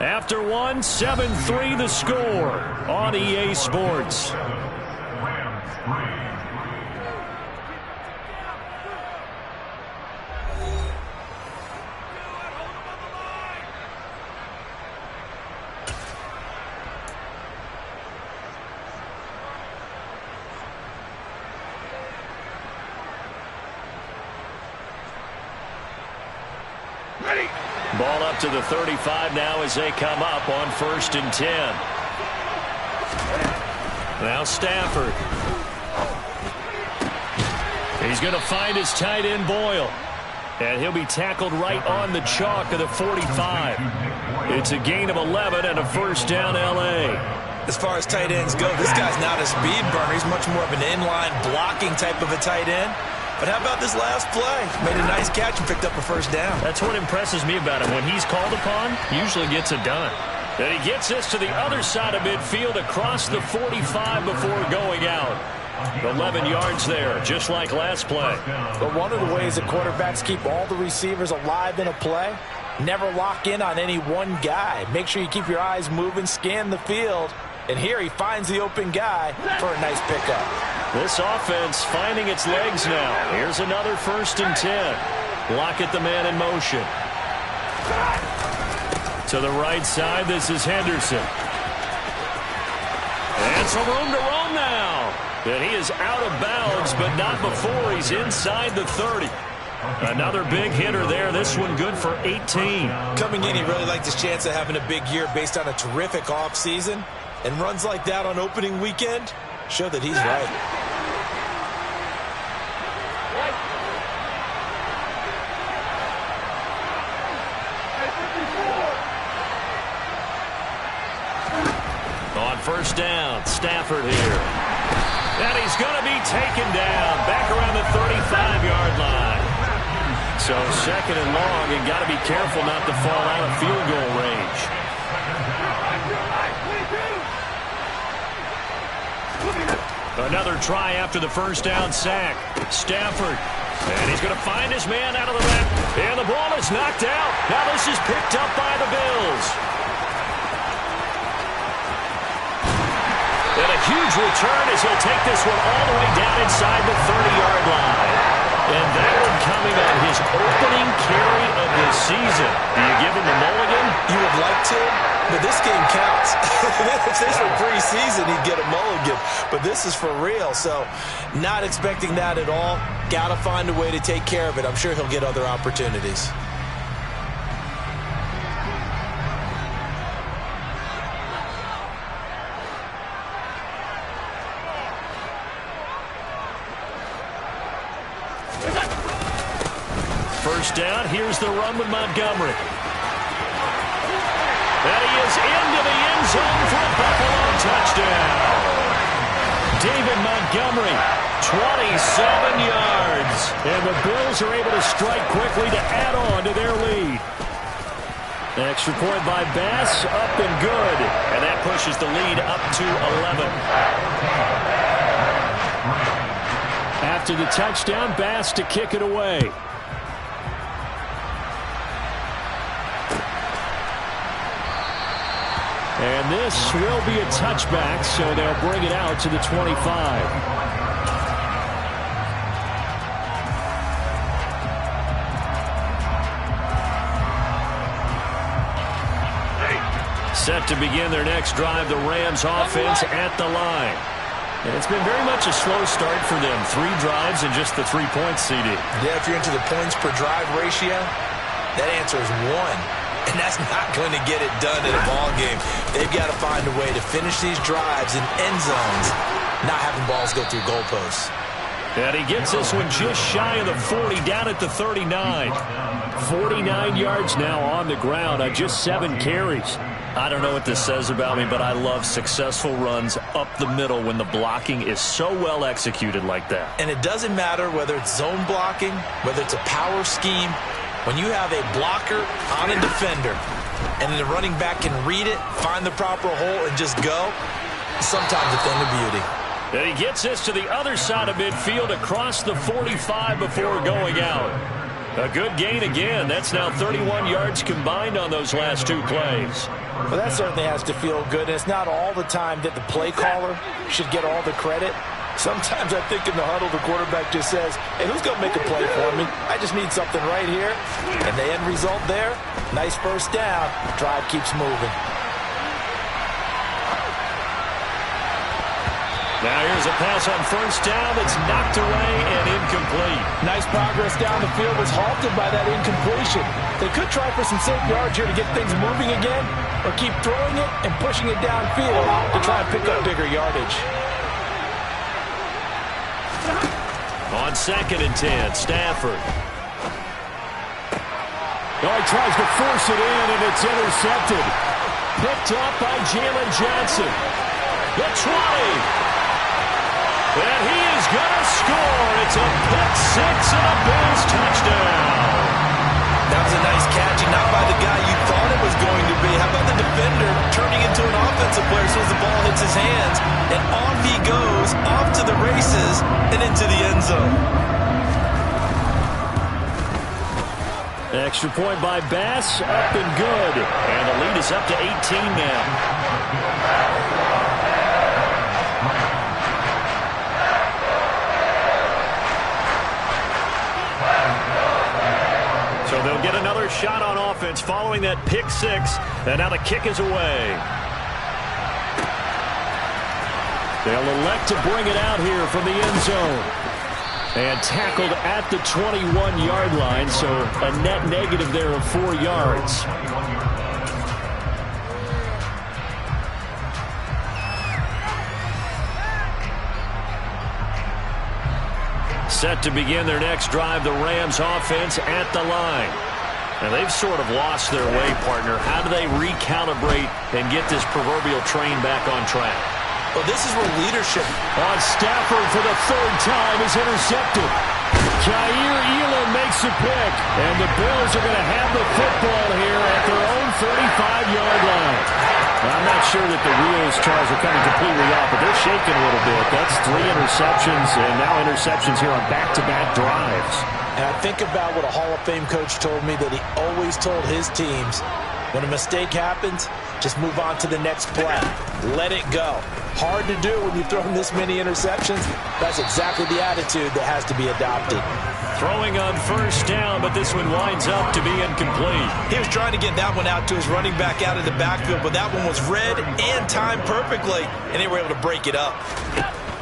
After one, 7-3 the score on EA Sports. Ball up to the 35 now as they come up on 1st and 10. Now Stafford. He's going to find his tight end Boyle. And he'll be tackled right on the chalk of the 45. It's a gain of 11 and a 1st down L.A. As far as tight ends go, this guy's not a speed burner. He's much more of an inline blocking type of a tight end. But how about this last play? Made a nice catch and picked up a 1st down. That's what impresses me about him. When he's called upon, usually gets it done. And he gets this to the other side of midfield across the 45 before going out. 11 yards there, just like last play. But one of the ways that quarterbacks keep all the receivers alive in a play, never lock in on any one guy. Make sure you keep your eyes moving, scan the field. And here he finds the open guy for a nice pickup. This offense finding its legs now. Here's another 1st and 10. Lockett the man in motion. To the right side, this is Henderson. And some room to roam now. And he is out of bounds, but not before he's inside the 30. Another big hitter there. This one good for 18. Coming in, he really liked his chance of having a big year based on a terrific offseason. And runs like that on opening weekend show that he's right. On 1st down, Stafford here. And he's going to be taken down back around the 35-yard line. So 2nd and long, and got to be careful not to fall out of field goal range. Another try after the 1st down sack. Stafford. And he's going to find his man out of the back. And the ball is knocked out. Now this is picked up by the Bills. And a huge return as he'll take this one all the way down inside the 30-yard line. And that one coming on his opening carry of the season. Do you give him the mulligan? You would like to, but this game counts. If this were preseason, he'd get a mulligan. But this is for real, so not expecting that at all. Got to find a way to take care of it. I'm sure he'll get other opportunities. First down, here's the run with Montgomery. And he is into the end zone for a Buffalo touchdown. David Montgomery, 27 yards. And the Bills are able to strike quickly to add on to their lead. An extra point by Bass, up and good. And that pushes the lead up to 11. After the touchdown, Bass to kick it away. And this will be a touchback, so they'll bring it out to the 25. Set to begin their next drive, the Rams offense at the line. And it's been very much a slow start for them. 3 drives and just the 3 points, CD. Yeah, if you're into the points per drive ratio, that answer is 1. And that's not going to get it done in a ball game. They've got to find a way to finish these drives in end zones, not having balls go through goalposts. And he gets this one just shy of the 40, down at the 39. 49 yards now on the ground on just 7 carries. I don't know what this says about me, but I love successful runs up the middle when the blocking is so well executed like that. And it doesn't matter whether it's zone blocking, whether it's a power scheme. When you have a blocker on a defender and the running back can read it, find the proper hole, and just go, sometimes a thing of beauty. And he gets this to the other side of midfield across the 45 before going out. A good gain again. That's now 31 yards combined on those last two plays. Well, that certainly has to feel good. And it's not all the time that the play caller should get all the credit. Sometimes I think in the huddle, the quarterback just says, hey, who's going to make a play for me? I just need something right here. And the end result there, nice first down. Drive keeps moving. Now here's a pass on first down that's knocked away and incomplete. Nice progress down the field was halted by that incompletion. They could try for some safe yards here to get things moving again, or keep throwing it and pushing it downfield to try and pick up bigger yardage. On 2nd and 10, Stafford. Oh, he tries to force it in, and it's intercepted. Picked up by Jalen Johnson. The 20. And he is going to score. It's a pick six and a Bills touchdown. That was a nice catch, and not by the guy you thought it was going to be. How about the defender turning into an offensive player as soon as the ball hits his hands? And off he goes, off to the races, and into the end zone. Extra point by Bass, up and good. And the lead is up to 18 now. So they'll get another shot on offense following that pick six. And now the kick is away. They'll elect to bring it out here from the end zone. And tackled at the 21-yard line, so a net negative there of 4 yards. Set to begin their next drive, the Rams offense at the line. And they've sort of lost their way, partner. How do they recalibrate and get this proverbial train back on track? Well, this is where leadership on Stafford for the 3rd time is intercepted. Jair Elam makes a pick, and the Bills are going to have the football here at their own 35-yard line. I'm not sure that the wheels, Charles, are coming completely off, but they're shaking a little bit. That's 3 interceptions, and now interceptions here on back-to-back drives. And I think about what a Hall of Fame coach told me that he always told his teams, when a mistake happens, just move on to the next play. Let it go. Hard to do when you've thrown this many interceptions. That's exactly the attitude that has to be adopted. Throwing on first down, but this one winds up to be incomplete. He was trying to get that one out to his running back out of the backfield, but that one was read and timed perfectly, and they were able to break it up.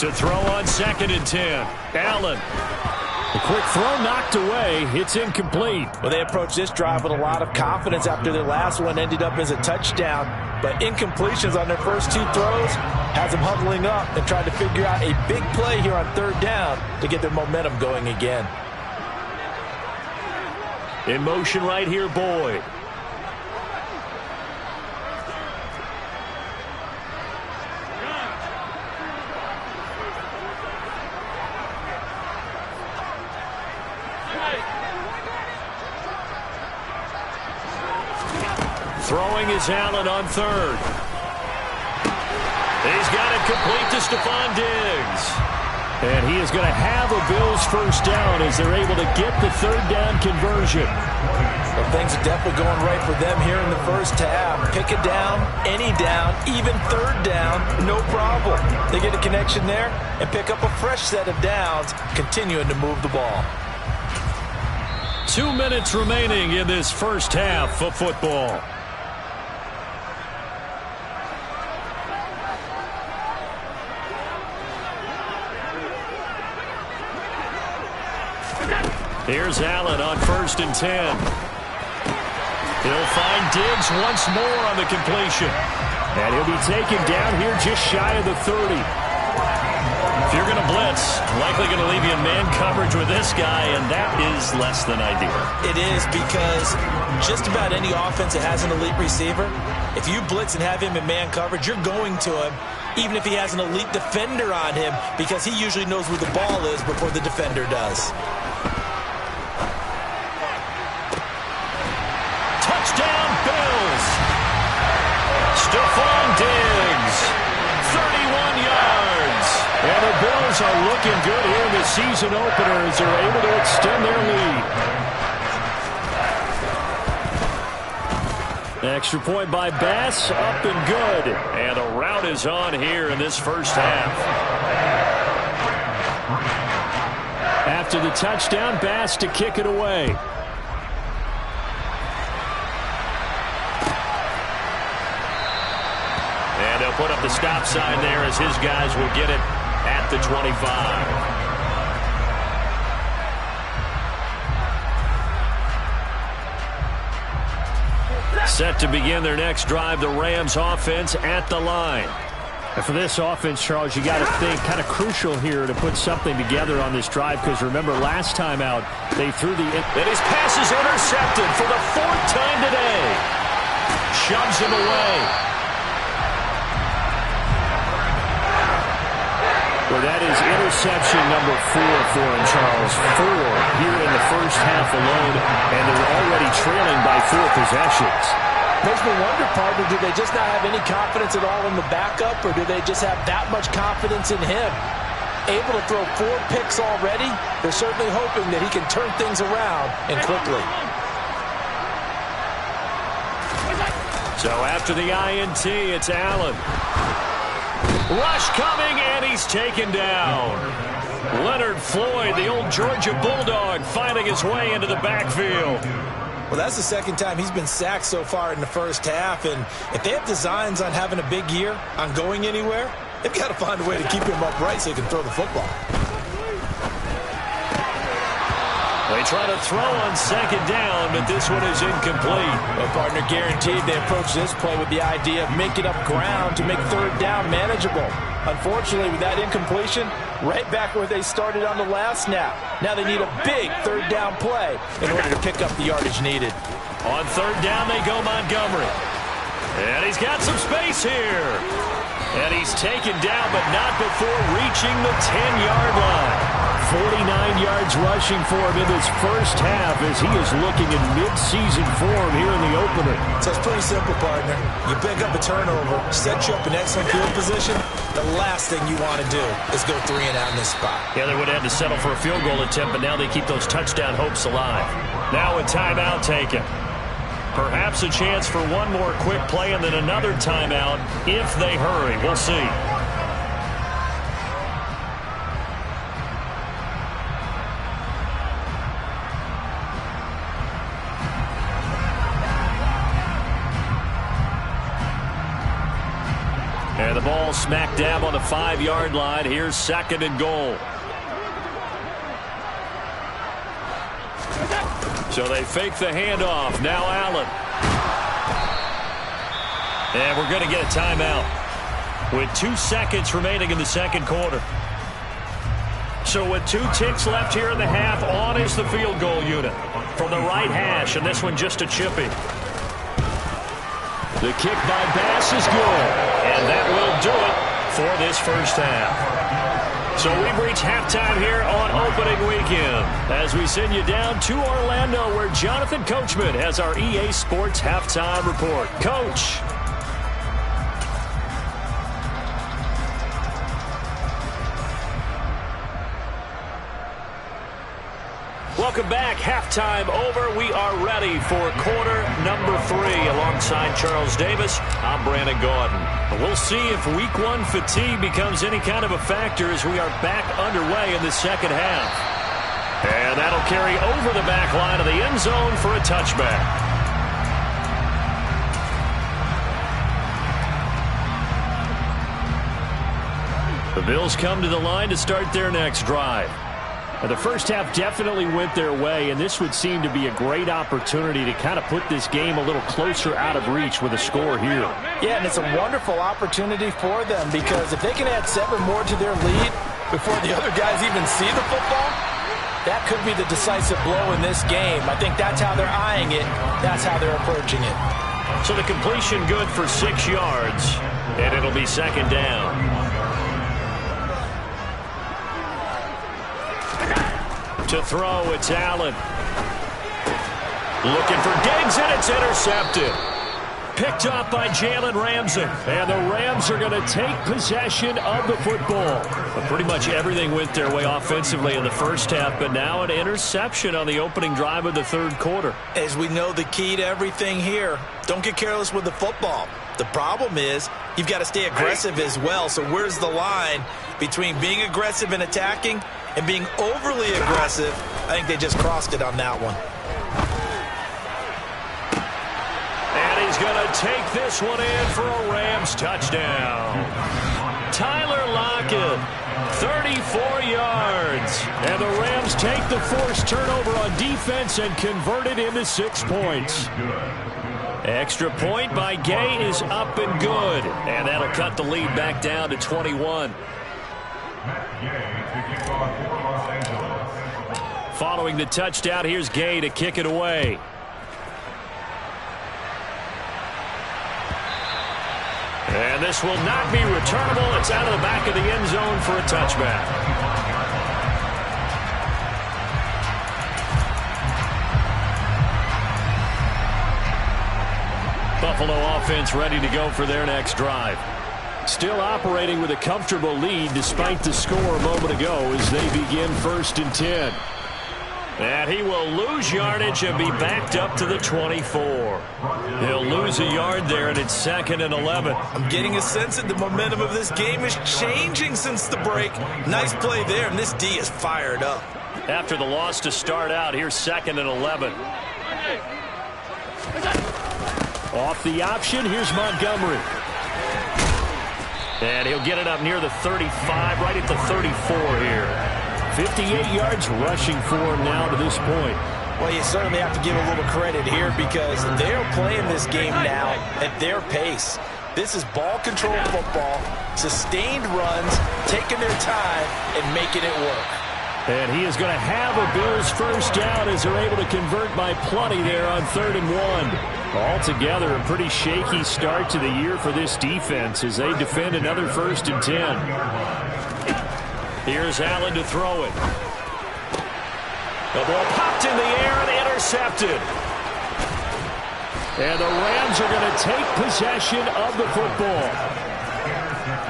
To throw on 2nd and 10, Allen. A quick throw knocked away. It's incomplete. Well, they approached this drive with a lot of confidence after their last one ended up as a touchdown. But incompletions on their first 2 throws has them huddling up and trying to figure out a big play here on 3rd down to get their momentum going again. In motion right here, Boyd. Throwing is Allen on 3rd. He's got it complete to Stephon Diggs. And he is going to have a Bills first down as they're able to get the 3rd down conversion. Well, things are definitely going right for them here in the first half. Pick a down, any down, even 3rd down, no problem. They get a connection there and pick up a fresh set of downs, continuing to move the ball. 2 minutes remaining in this first half of football. Here's Allen on 1st and 10. He'll find Diggs once more on the completion. And he'll be taken down here just shy of the 30. If you're going to blitz, likely going to leave you in man coverage with this guy, and that is less than ideal. It is, because just about any offense that has an elite receiver, if you blitz and have him in man coverage, you're going to him, even if he has an elite defender on him, because he usually knows where the ball is before the defender does. Touchdown, Bills! Stephon Diggs, 31 yards. And the Bills are looking good here in the season opener as they're able to extend their lead. Extra point by Bass, up and good. And the rout is on here in this first half. After the touchdown, Bass to kick it away. And they'll put up the stop sign there as his guys will get it at the 25. Set to begin their next drive, the Rams offense at the line. And for this offense, Charles, you got to think kind of crucial here to put something together on this drive, because remember last time out they threw the... And his pass is intercepted for the 4th time today. Shoves him away. Well, that is interception number 4 for him, Charles. 4 here in the first half alone, and they're already trailing by 4 possessions. Makes me wonder, partner, do they just not have any confidence at all in the backup, or do they just have that much confidence in him? Able to throw 4 picks already, they're certainly hoping that he can turn things around and quickly. So after the INT, it's Allen. Rush coming, and he's taken down. Leonard Floyd, the old Georgia Bulldog, finding his way into the backfield. Well, that's the second time he's been sacked so far in the first half, and if they have designs on having a big year, on going anywhere, they've got to find a way to keep him upright so he can throw the football. They try to throw on second down, but this one is incomplete. Well, partner, guaranteed they approach this play with the idea of making up ground to make third down manageable. Unfortunately, with that incompletion, right back where they started on the last snap. Now they need a big third down play in order to pick up the yardage needed. On third down, they go Montgomery. And he's got some space here. And he's taken down, but not before reaching the 10-yard line. 49 yards rushing for him in this first half as he is looking in mid-season form here in the opener. So it's pretty simple, partner. You pick up a turnover, set you up in excellent field position. The last thing you want to do is go 3 and out in this spot. Yeah, they would have to settle for a field goal attempt, but now they keep those touchdown hopes alive. Now a timeout taken. Perhaps a chance for one more quick play and then another timeout if they hurry. We'll see. And the ball smack dab on the 5-yard line. Here's second and goal. So they fake the handoff. Now Allen. And we're going to get a timeout with 2 seconds remaining in the second quarter. So with 2 ticks left here in the half, on is the field goal unit from the right hash, and this one just a chippy. The kick by Bass is good, and that will do it for this first half. So we've reached halftime here on opening weekend as we send you down to Orlando where Jonathan Coachman has our EA Sports halftime report. Coach. Welcome back. Halftime over. We are ready for quarter number 3 alongside Charles Davis. I'm Brandon Gaudin. We'll see if week 1 fatigue becomes any kind of a factor as we are back underway in the second half. And that'll carry over the back line of the end zone for a touchback. The Bills come to the line to start their next drive. The first half definitely went their way, and this would seem to be a great opportunity to kind of put this game a little closer out of reach with a score here. Yeah, and it's a wonderful opportunity for them because if they can add 7 more to their lead before the other guys even see the football, that could be the decisive blow in this game. I think that's how they're eyeing it. That's how they're approaching it. So the completion good for 6 yards, and it'll be second down. To throw, it's Allen. Looking for Diggs, and it's intercepted. picked up by Jalen Ramsey. And the Rams are going to take possession of the football. But pretty much everything went their way offensively in the first half, but now an interception on the opening drive of the third quarter. As we know, the key to everything here, don't get careless with the football. The problem is you've got to stay aggressive as well. So where's the line between being aggressive and attacking and being overly aggressive? I think they just crossed it on that one. And he's going to take this one in for a Rams touchdown. Tyler Lockett, 34 yards. And the Rams take the forced turnover on defense and convert it into 6 points. Extra point by Gay is up and good. And that'll cut the lead back down to 21. Following the touchdown, here's Gay to kick it away. And this will not be returnable. It's out of the back of the end zone for a touchback. Buffalo offense ready to go for their next drive. Still operating with a comfortable lead despite the score a moment ago as they begin 1st and 10. And he will lose yardage and be backed up to the 24. He'll lose a yard there, and it's 2nd and 11. I'm getting a sense that the momentum of this game is changing since the break. Nice play there, and this D is fired up. After the loss to start out, here's 2nd and 11. Off the option, here's Montgomery. And he'll get it up near the 35, right at the 34 here. 58 yards rushing for him now to this point. Well, you certainly have to give a little credit here because they're playing this game now at their pace. This is ball control football, sustained runs, taking their time, and making it work. And he is going to have a Bills first down as they're able to convert by plenty there on 3rd and 1. Altogether, a pretty shaky start to the year for this defense as they defend another 1st and 10. Here's Allen to throw it. The ball popped in the air and intercepted. And the Rams are going to take possession of the football.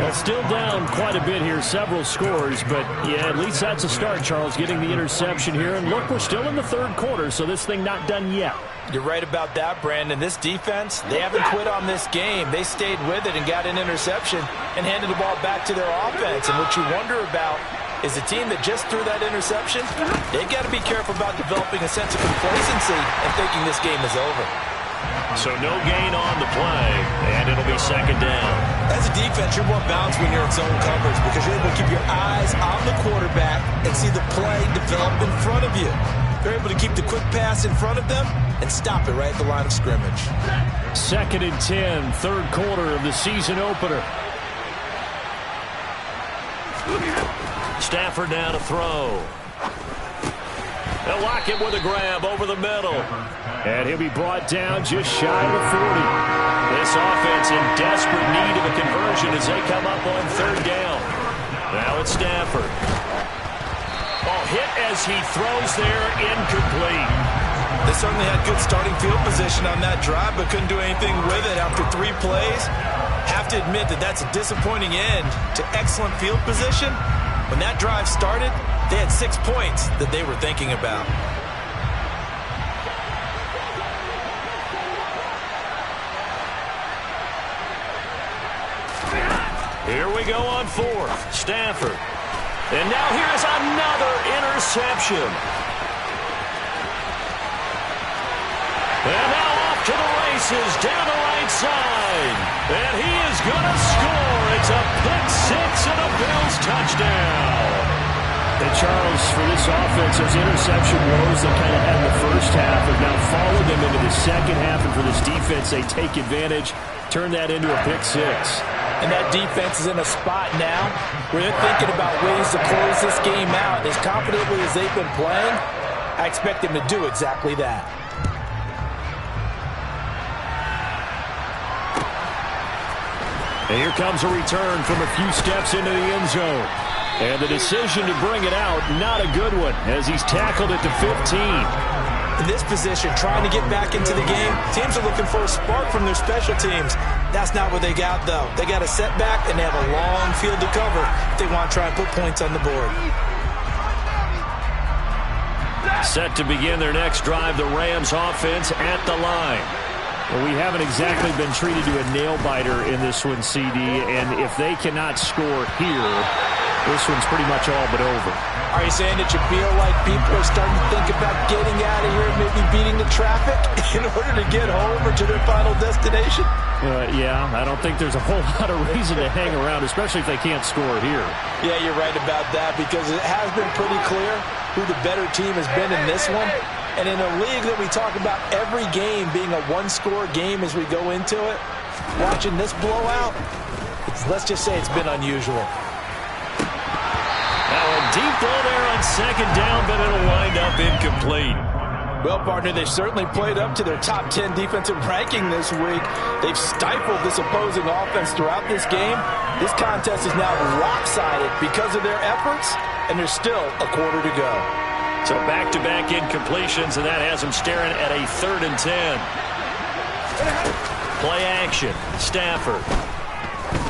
Well, still down quite a bit here, several scores, but yeah, at least that's a start, Charles, getting the interception here. And look, we're still in the third quarter, so this thing not done yet. You're right about that, Brandon. This defense, they haven't quit on this game. They stayed with it and got an interception and handed the ball back to their offense. And what you wonder about is a team that just threw that interception, they've got to be careful about developing a sense of complacency and thinking this game is over. So no gain on the play, and it'll be 2nd down. As a defense, you're more balanced when you're in zone coverage because you're able to keep your eyes on the quarterback and see the play develop in front of you. They're able to keep the quick pass in front of them and stop it right at the line of scrimmage. 2nd and 10, third quarter of the season opener. Stafford now to throw. They'll lock it with a grab over the middle. And he'll be brought down just shy of the 40. This offense in desperate need of a conversion as they come up on 3rd down. Now it's Stafford. Oh, hit as he throws there, incomplete. They certainly had good starting field position on that drive, but couldn't do anything with it after 3 plays. Have to admit that that's a disappointing end to excellent field position. When that drive started, they had 6 points that they were thinking about. Here we go on 4th. Stafford. And now here's another interception. And now off to the races down the right side. And he is going to score. It's a pick 6 and a Bills touchdown. And Charles, for this offense, those interception woes they kind of had in the first half have now followed them into the second half. And for this defense, they take advantage, turn that into a pick 6. And that defense is in a spot now where they're thinking about ways to close this game out. As confidently as they've been playing, I expect them to do exactly that. And here comes a return from a few steps into the end zone. And the decision to bring it out, not a good one, as he's tackled at the 15. In this position, trying to get back into the game, teams are looking for a spark from their special teams. That's not what they got, though. They got a setback, and they have a long field to cover if they want to try and put points on the board. Set to begin their next drive, the Rams offense at the line. Well, we haven't exactly been treated to a nail-biter in this one, CD, and if they cannot score here, this one's pretty much all but over. Are you saying that you feel like people are starting to think about getting out of here, maybe beating the traffic in order to get home or to their final destination? Yeah, I don't think there's a whole lot of reason to hang around, especially if they can't score here. Yeah, you're right about that, because it has been pretty clear who the better team has been in this one. And in a league that we talk about every game being a one-score game as we go into it, watching this blowout, let's just say it's been unusual. Now a deep ball there on second down, but it'll wind up incomplete. Well, partner, they've certainly played up to their top 10 defensive ranking this week. They've stifled this opposing offense throughout this game. This contest is now lopsided because of their efforts, and there's still a quarter to go. So back-to-back incompletions, and that has them staring at a 3rd and 10. Play action. Stafford.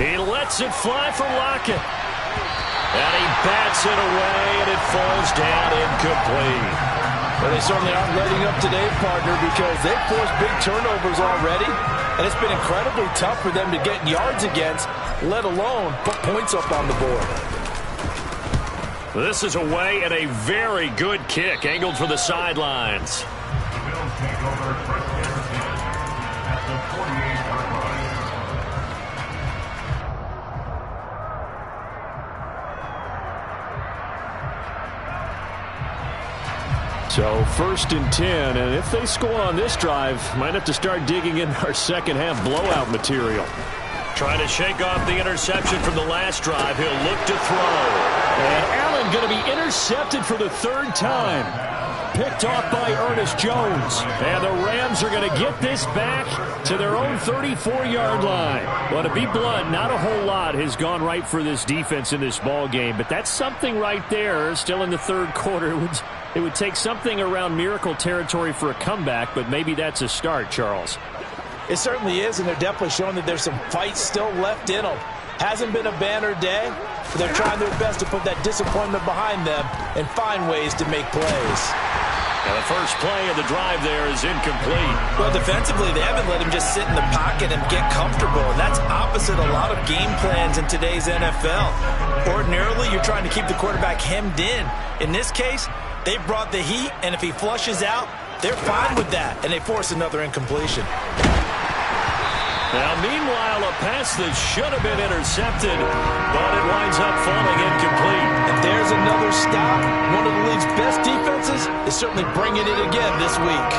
He lets it fly for Lockett. And he bats it away, and it falls down incomplete. Well, they certainly aren't letting up today, partner, because they've forced big turnovers already, and it's been incredibly tough for them to get yards against, let alone put points up on the board. This is away and a very good kick, angled for the sidelines. So 1st and 10, and if they score on this drive, might have to start digging in our second half blowout material. Trying to shake off the interception from the last drive. He'll look to throw. And Allen going to be intercepted for the 3rd time. Picked off by Ernest Jones. And the Rams are going to get this back to their own 34-yard line. Well, to be blunt, not a whole lot has gone right for this defense in this ball game, but that's something right there. Still in the 3rd quarter. It would take something around miracle territory for a comeback, but maybe that's a start, Charles. It certainly is, and they're definitely showing that there's some fight still left in them. Hasn't been a banner day, but they're trying their best to put that disappointment behind them and find ways to make plays. Now the first play of the drive there is incomplete. Well, defensively, they haven't let him just sit in the pocket and get comfortable, and that's opposite a lot of game plans in today's NFL. Ordinarily, you're trying to keep the quarterback hemmed in. In this case, they brought the heat, and if he flushes out, they're fine with that, and they force another incompletion. Now, meanwhile, a pass that should have been intercepted, but it winds up falling incomplete. And there's another stop. One of the league's best defenses is certainly bringing it again this week.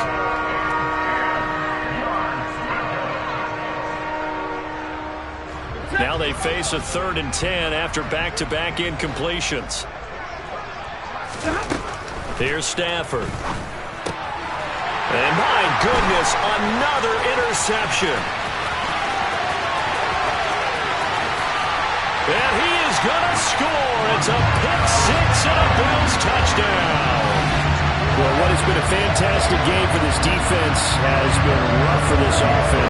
Now they face a 3rd and 10 after back-to-back incompletions. Here's Stafford. And my goodness, another interception. And he is going to score. It's a pick-6 and a Bills touchdown. Well, what has been a fantastic game for this defense has been rough for this offense.